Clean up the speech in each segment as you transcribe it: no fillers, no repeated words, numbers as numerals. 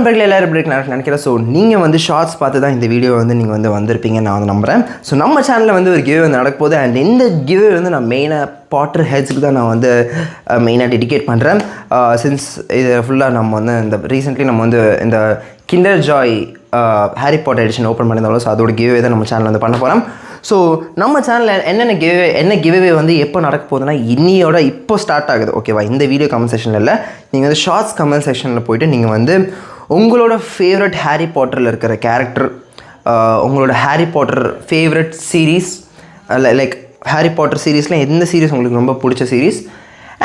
நண்பர்கள் எல்லாரும் எப்படி இருக்கு நினைக்கிறேன். ஸோ நீங்கள் வந்து ஷார்ட்ஸ் பார்த்து தான் இந்த வீடியோ வந்து நீங்கள் வந்து வந்திருப்பீங்கன்னு நான் வந்து நம்புகிறேன். ஸோ நம்ம சேனலில் வந்து ஒரு கிவ்வே வந்து நடக்க போகுது. அண்ட் இந்த கிவ்வே வந்து நான் மெயினாக பாட்டர் ஹெட்ஸுக்கு தான் நான் வந்து மெயினாக டெடிகேட் பண்ணுறேன். சின்ஸ் இது ஃபுல்லாக நம்ம வந்து இந்த ரீசெண்ட்லி நம்ம வந்து இந்த kinder Joy Harry Potter edition open பண்ணியிருந்தாலும் ஸோ அதோட கிவ்வே தான் நம்ம சேனலில் வந்து பண்ண போகிறோம். ஸோ நம்ம சேனலில் என்ன கிவ்வே வந்து எப்போ நடக்க போகுதுன்னா இன்னியோட இப்போ ஸ்டார்ட் ஆகுது. ஓகேவா? இந்த வீடியோ கமெண்ட் செக்ஷனில் இல்லை, நீங்கள் வந்து ஷார்ட்ஸ் கமெண்ட் செக்ஷனில் போய்ட்டு நீங்கள் வந்து உங்களோட ஃபேவரட் ஹாரி பாட்டரில் இருக்கிற கேரக்டர், உங்களோட Harry Potter favourite series, like Harry Potter சீரீஸில் எந்த சீரீஸ் உங்களுக்கு ரொம்ப பிடிச்ச சீரீஸ்,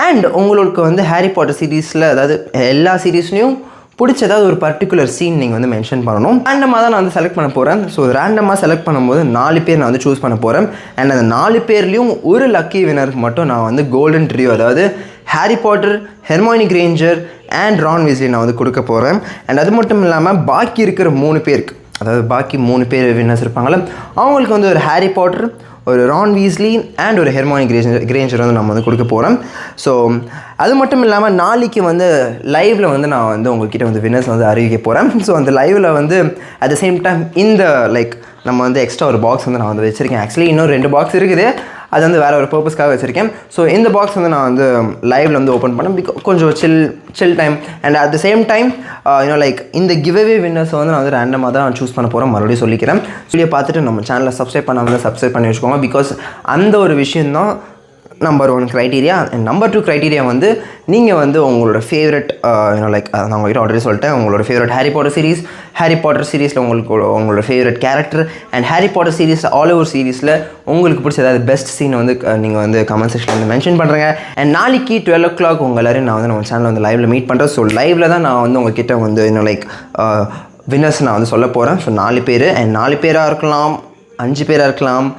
அண்ட் உங்களுக்கு வந்து ஹாரி பாட்டர் சீரீஸில் அதாவது எல்லா சீரீஸ்லேயும் பிடிச்ச ஏதாவது ஒரு பர்டிகுலர் சீன் நீங்கள் வந்து மென்ஷன் பண்ணணும். ரேண்டமாக தான் நான் வந்து செலக்ட் பண்ண போகிறேன். ஸோ ரேண்டமாக செலக்ட் பண்ணும்போது 4 பேர் நான் வந்து சூஸ் பண்ண போகிறேன். அண்ட் அந்த 4 பேர்லேயும் ஒரு லக்கி வினருக்கு மட்டும் நான் வந்து கோல்டன் ட்ரியோ, அதாவது Harry Potter, Hermione Granger and Ron Weasley நான் வந்து கொடுக்க போகிறேன். அண்ட் அது மட்டும் இல்லாமல் பாக்கி இருக்கிற 3 பேருக்கு, அதாவது பாக்கி 3 பேர் வின்னர்ஸ் இருப்பாங்களே, அவங்களுக்கு வந்து ஒரு ஹாரி பாட்டர், ஒரு ரான் வீஸ்லி அண்ட் ஒரு ஹெர்மாயினி கிரேஞ்சர் வந்து நம்ம வந்து கொடுக்க போகிறோம். ஸோ அது மட்டும் இல்லாமல் நாளைக்கு வந்து லைவில் வந்து நான் வந்து உங்கள்கிட்ட வந்து வின்னர்ஸ் வந்து அறிவிக்க போகிறேன். ஸோ அந்த லைவில் வந்து அட் த சேம் டைம் இந்த நம்ம வந்து எக்ஸ்ட்ரா ஒரு பாக்ஸ் வந்து நான் வந்து வச்சுருக்கேன். ஆக்சுவலி இன்னும் 2 பாக்ஸ் இருக்குது, அது வந்து வேறு ஒரு பர்பஸ்க்காக வச்சுருக்கேன். ஸோ இந்த பாக்ஸ் வந்து நான் வந்து லைவில் வந்து ஓப்பன் பண்ணேன். கொஞ்சம் chill time and at the same time இந்த கிவ்அவே வின்னர்ஸை வந்து நான் வந்து ரேண்டமாக தான் சூஸ் பண்ண போகிறேன். மறுபடியும் சொல்லிக்கிறேன். வீடியோ பார்த்துட்டு நம்ம சேனலை சப்ஸ்கிரைப் பண்ணாமல் சப்ஸ்கிரைப் பண்ணி வச்சுக்கோங்க. பிகாஸ் அந்த ஒரு விஷயந்தான் number 1 criteria. And number 2 criteria வந்து நீங்கள் வந்து உங்களோட ஃபேவரட் நான் உங்கள்கிட்ட ஆல்ரெடி சொல்லிட்டேன், உங்களோட ஃபேவரட் ஹாரி பாட்டர் சீரீஸில் உங்களோட favourite character and Harry Potter series all over சீரீஸில் உங்களுக்கு பிடிச்ச ஏதாவது பெஸ்ட் சீனை வந்து நீங்கள் வந்து கமெண்ட் செக்ஷனில் வந்து மென்ஷன் பண்ணுறேங்க. அண்ட் நாளைக்கு 12 o'clock உங்கள் எல்லாரையும் நான் வந்து நம்ம சேனலில் வந்து லைவில் மீட் பண்ணுறேன். ஸோ லைவில் தான் நான் வந்து உங்கள்கிட்ட வந்து வின்னர்ஸ் நான் வந்து சொல்ல போகிறேன். ஸோ 4 பேர், அண்ட் 4 பேராக இருக்கலாம், 5 பேராக இருக்கலாம்,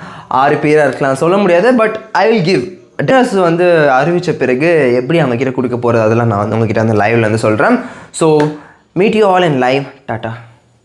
6 பேராக இருக்கலாம், சொல்ல முடியாது. But I will give address வந்து அறிவித்த பிறகு எப்படி அவங்கக்கிட்ட கொடுக்க போகிறது அதெல்லாம் நான் வந்து உங்ககிட்ட வந்து லைவில் வந்து சொல்கிறேன். So meet you all in live. Tata.